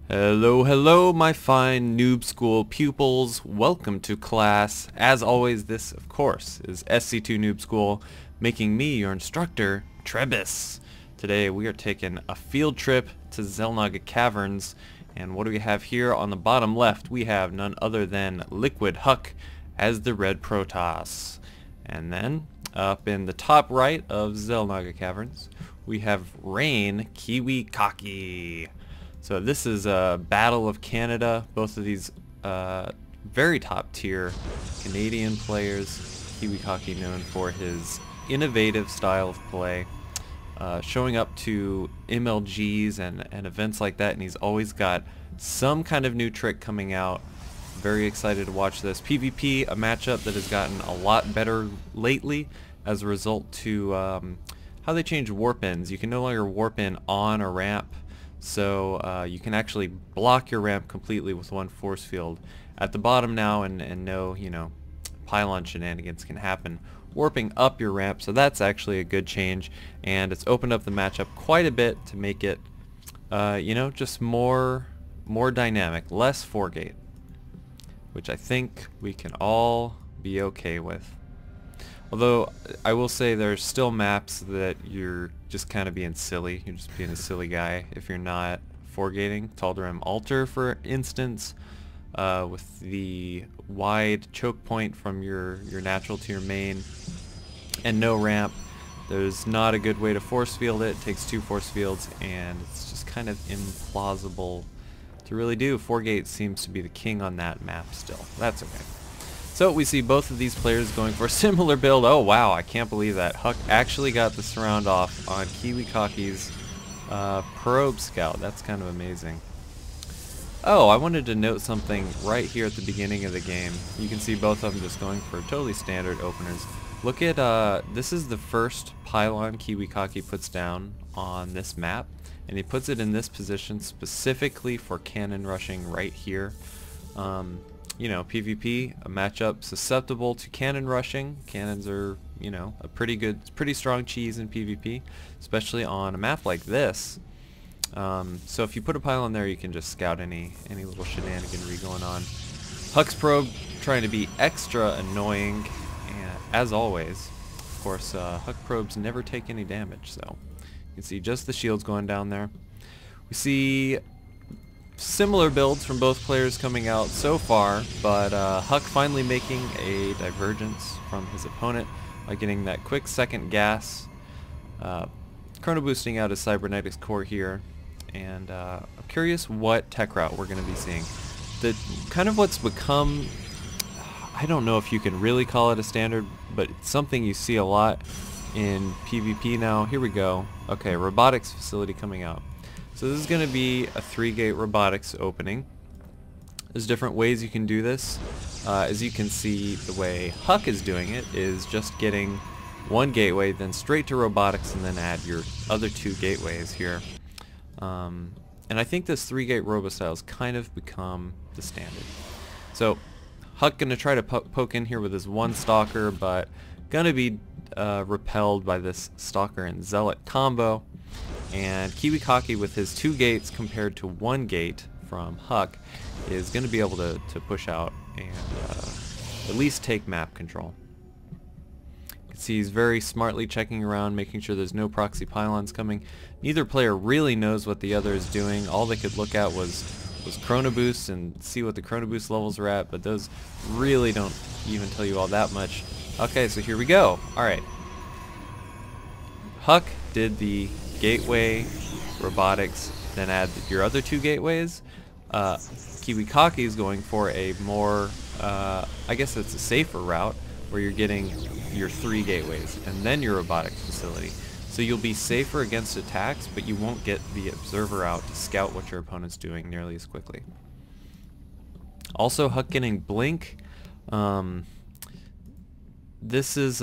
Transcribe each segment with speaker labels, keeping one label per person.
Speaker 1: Hello, hello, my fine noob school pupils. Welcome to class. As always, this, of course, is SC2 Noob School, making me your instructor, Trebus. Today, we are taking a field trip to Xel'Naga Caverns, and what do we have here on the bottom left? We have none other than EGHuk as the Red Protoss. And then, up in the top right of Xel'Naga Caverns, we have RGN.KiWiKaKi. So this is a Battle of Canada. Both of these very top tier Canadian players. KiWiKaKi known for his innovative style of play, showing up to MLGs and events like that, and he's always got some kind of new trick coming out. Very excited to watch this. PvP, a matchup that has gotten a lot better lately as a result to how they change warp-ins. You can no longer warp in on a ramp. So you can actually block your ramp completely with one force field at the bottom now, and no, pylon shenanigans can happen warping up your ramp. So that's actually a good change, and it's opened up the matchup quite a bit to make it, just more dynamic, less 4-gate, which I think we can all be okay with. Although I will say there's still maps that you're just kind of being silly. You're just being a silly guy if you're not 4-gating. Tal'Darim Altar, for instance, with the wide choke point from your natural to your main and no ramp. There's not a good way to force field it. It takes 2 force fields, and it's just kind of implausible to really do. 4-gate seems to be the king on that map still. That's okay. So we see both of these players going for a similar build. Oh wow, I can't believe that. Huk actually got the surround off on KiWiKaKi's probe scout. That's kind of amazing. Oh, I wanted to note something right here at the beginning of the game. You can see both of them just going for totally standard openers. Look at, this is the first pylon KiWiKaKi puts down on this map, and he puts it in this position specifically for cannon rushing right here. PvP, a matchup susceptible to cannon rushing. Cannons are, a pretty strong cheese in PvP, especially on a map like this. So if you put a pylon there, you can just scout any little shenaniganry going on. Huk's probe trying to be extra annoying, and as always, of course, Huk probes never take any damage, so you can see just the shields going down there. We see similar builds from both players coming out so far, but Huk finally making a divergence from his opponent by getting that quick second gas, chrono boosting out his cybernetics core here, and I'm curious what tech route we're going to be seeing. The kind of what's become, I don't know if you can really call it a standard, but it's something you see a lot in PvP now. Here we go. Okay, robotics facility coming out. So this is going to be a 3-gate robotics opening. There's different ways you can do this. As you can see, the way Huk is doing it is just getting 1 gateway, then straight to robotics, and then add your other 2 gateways here. And I think this 3-gate robostyle has kind of become the standard. So Huk going to try to poke in here with his 1 stalker, but going to be repelled by this stalker and zealot combo. And KiWiKaKi with his 2 gates compared to 1 gate from Huk is going to be able to push out and at least take map control. You can see he's very smartly checking around, making sure there's no proxy pylons coming. Neither player really knows what the other is doing. All they could look at was chrono boosts and see what the chrono boost levels are at, but those really don't even tell you all that much. Okay, so here we go. Alright. Huk did the gateway, robotics, then add your other 2 gateways. KiWiKaKi is going for a more, I guess it's a safer route, where you're getting your 3 gateways and then your robotics facility. So you'll be safer against attacks, but you won't get the observer out to scout what your opponent's doing nearly as quickly. Also, Huk getting blink. This is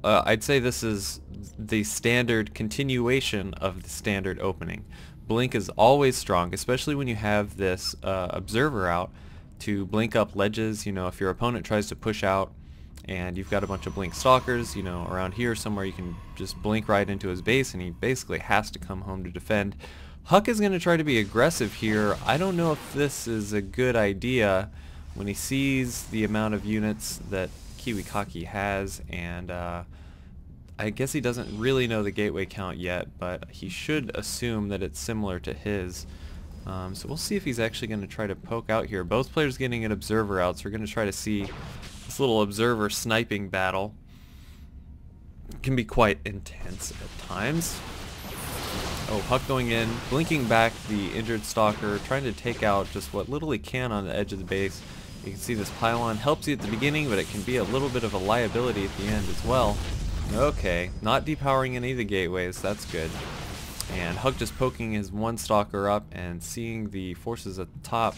Speaker 1: I'd say this is the standard continuation of the standard opening. Blink is always strong, especially when you have this observer out to blink up ledges. If your opponent tries to push out and you've got a bunch of blink stalkers, around here somewhere, you can just blink right into his base, and he basically has to come home to defend. Huck is going to try to be aggressive here. I don't know if this is a good idea when he sees the amount of units that KiWiKaKi has, and I guess he doesn't really know the gateway count yet, but he should assume that it's similar to his. So we'll see if he's actually going to try to poke out here. Both players getting an observer out, so we're going to try to see this little observer sniping battle. It can be quite intense at times. Oh, Huck going in, blinking back the injured stalker, trying to take out just what little he can on the edge of the base. You can see this pylon helps you at the beginning, but it can be a little bit of a liability at the end as well. Okay, not depowering any of the gateways, that's good. And Huck just poking his one stalker up and seeing the forces at the top.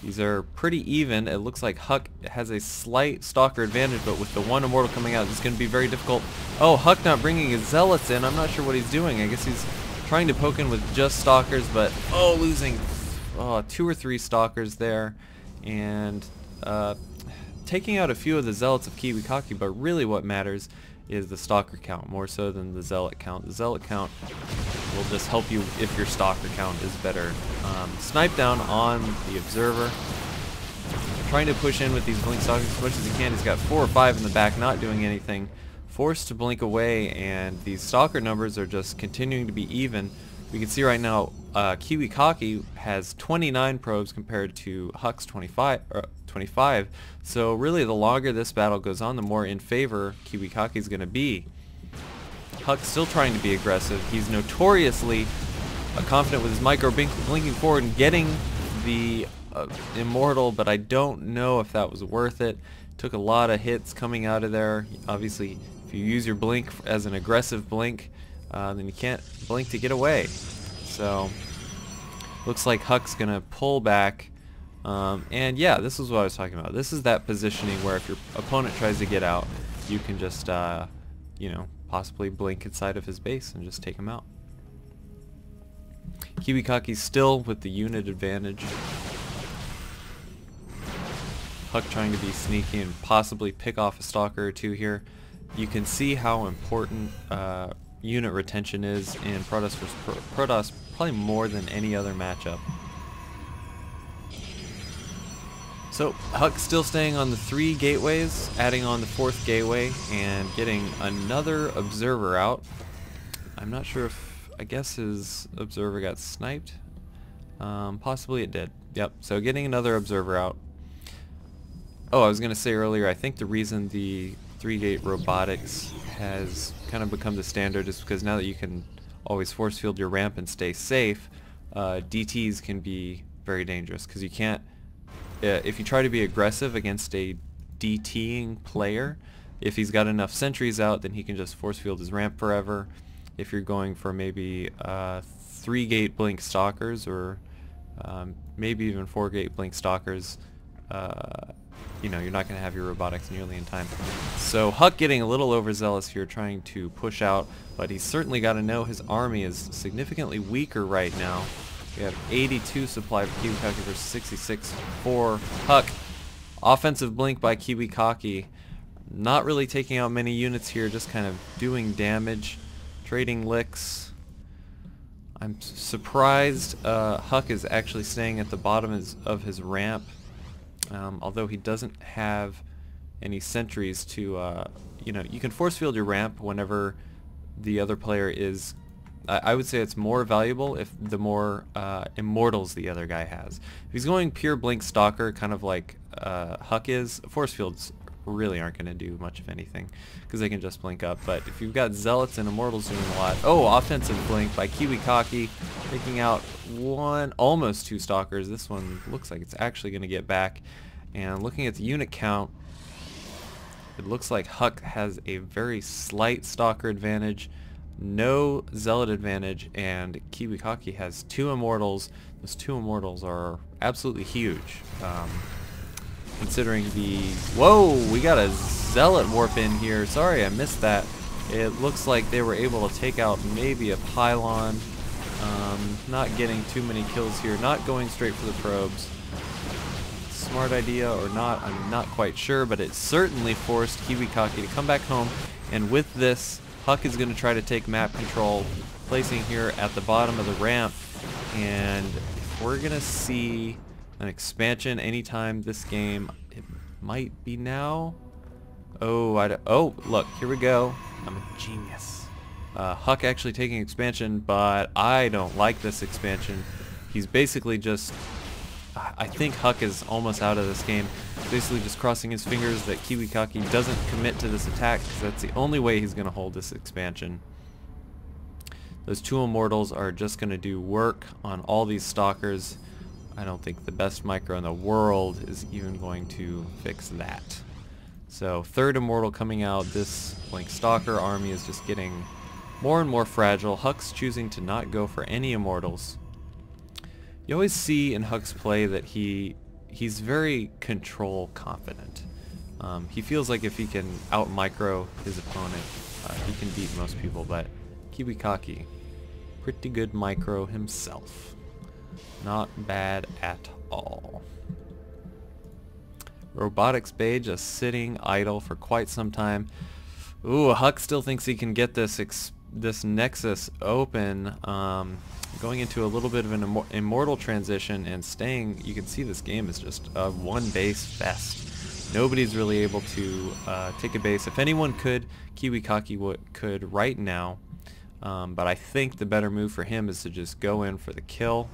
Speaker 1: These are pretty even. It looks like Huck has a slight stalker advantage, but with the one immortal coming out, it's going to be very difficult. Oh, Huck not bringing his zealots in. I'm not sure what he's doing. I guess he's trying to poke in with just stalkers, but losing 2 or 3 stalkers there, and taking out a few of the zealots of KiWiKaKi. But really what matters is the stalker count more so than the zealot count. The zealot count will just help you if your stalker count is better. Snipe down on the observer, trying to push in with these blink stalkers as much as he can. He's got 4 or 5 in the back not doing anything, forced to blink away, and these stalker numbers are just continuing to be even. We can see right now KiWiKaKi has 29 probes compared to Huck's 25. So really the longer this battle goes on, the more in favor KiWiKaKi is going to be. Huck's still trying to be aggressive. He's notoriously confident with his micro blinking forward and getting the immortal, but I don't know if that was worth it. Took a lot of hits coming out of there. Obviously, if you use your blink as an aggressive blink, then you can't blink to get away. So looks like Huck's gonna pull back, and yeah, this is what I was talking about. This is that positioning where if your opponent tries to get out, you can just you know, possibly blink inside of his base and just take him out. KiWiKaKi's still with the unit advantage. Huck trying to be sneaky and possibly pick off a stalker or 2 here. You can see how important unit retention is in Protoss vs. Protoss, probably more than any other matchup. So Huck still staying on the 3 gateways, adding on the 4th gateway and getting another observer out. I'm not sure if, I guess his observer got sniped. Possibly it did. Yep, so getting another observer out. Oh, I was going to say earlier, I think the reason the 3-gate robotics has kind of become the standard is because now that you can always force field your ramp and stay safe, DTs can be very dangerous because you can't, if you try to be aggressive against a DTing player, if he's got enough sentries out, then he can just force field his ramp forever. If you're going for maybe 3-gate blink stalkers or maybe even 4-gate blink stalkers, you know, you're not going to have your robotics nearly in time. So Huck getting a little overzealous here, trying to push out, but he's certainly got to know his army is significantly weaker right now. We have 82 supply for KiWiKaKi versus 66 for Huck. Offensive blink by KiWiKaKi. Not really taking out many units here, just kind of doing damage, trading licks. I'm surprised Huck is actually staying at the bottom of his ramp. Although he doesn't have any sentries to, you know, you can force field your ramp whenever the other player is, I would say it's more valuable if the more immortals the other guy has. If he's going pure blink stalker, kind of like Huck is, force fields really aren't going to do much of anything because they can just blink up. But if you've got zealots and immortals doing a lot, offensive blink by KiWiKaKi, taking out almost 2 stalkers. This one looks like it's actually going to get back. And looking at the unit count, it looks like Huck has a very slight stalker advantage, no zealot advantage, and KiWiKaKi has 2 immortals. Those 2 immortals are absolutely huge. Considering the... Whoa! We got a zealot warp in here. Sorry, I missed that. It looks like they were able to take out maybe a pylon. Not getting too many kills here. Not going straight for the probes. Smart idea or not, I'm not quite sure, but it certainly forced KiWiKaKi to come back home. And with this, Huck is going to try to take map control, placing here at the bottom of the ramp. And if we're gonna see an expansion anytime this game, it might be now. Oh, look, here we go. I'm a genius. Huck actually taking expansion, but I don't like this expansion. He's basically just, I think Huck is almost out of this game. Basically just crossing his fingers that KiWiKaKi doesn't commit to this attack, because that's the only way he's going to hold this expansion. Those 2 immortals are just going to do work on all these stalkers. I don't think the best micro in the world is even going to fix that. So 3rd immortal coming out, this Blink Stalker army is just getting more and more fragile. Huck's choosing to not go for any immortals. You always see in Huck's play that he's very control confident. He feels like if he can out micro his opponent, he can beat most people, but KiWiKaKi, pretty good micro himself. Not bad at all. Robotics Bay just sitting idle for quite some time. Ooh, Huck still thinks he can get this Nexus open. Going into a little bit of an immortal transition and staying. You can see this game is just a one base fest. Nobody's really able to take a base. If anyone could, KiWiKaKi could right now. But I think the better move for him is to just go in for the kill.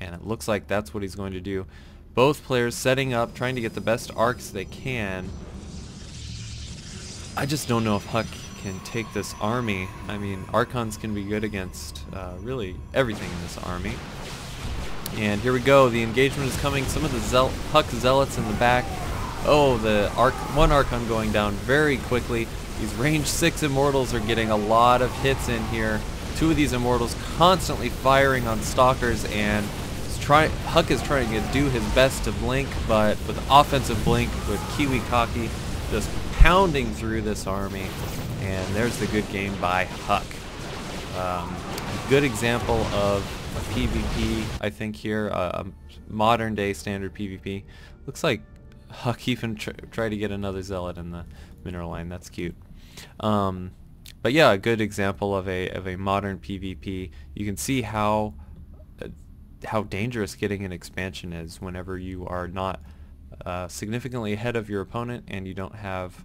Speaker 1: And it looks like that's what he's going to do. Both players setting up, trying to get the best arcs they can. I just don't know if Huck can take this army. I mean, Archons can be good against really everything in this army. And here we go. The engagement is coming. Some of the Huck Zealots in the back. Oh, one Archon going down very quickly. These range 6 immortals are getting a lot of hits in here. 2 of these immortals constantly firing on stalkers, and Huck is trying to do his best to blink, but with offensive blink with KiWiKaKi just pounding through this army. And there's the good game by Huck. A good example of a PvP, I think here, a modern day standard PvP. Looks like Huck even tried to get another Zealot in the mineral line. That's cute. But yeah, a good example of a modern PvP. You can see how dangerous getting an expansion is whenever you are not significantly ahead of your opponent and you don't have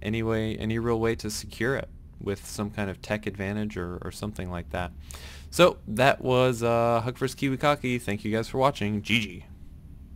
Speaker 1: any real way to secure it with some kind of tech advantage or something like that. So that was Huck vs KiWiKaKi. Thank you guys for watching. GG.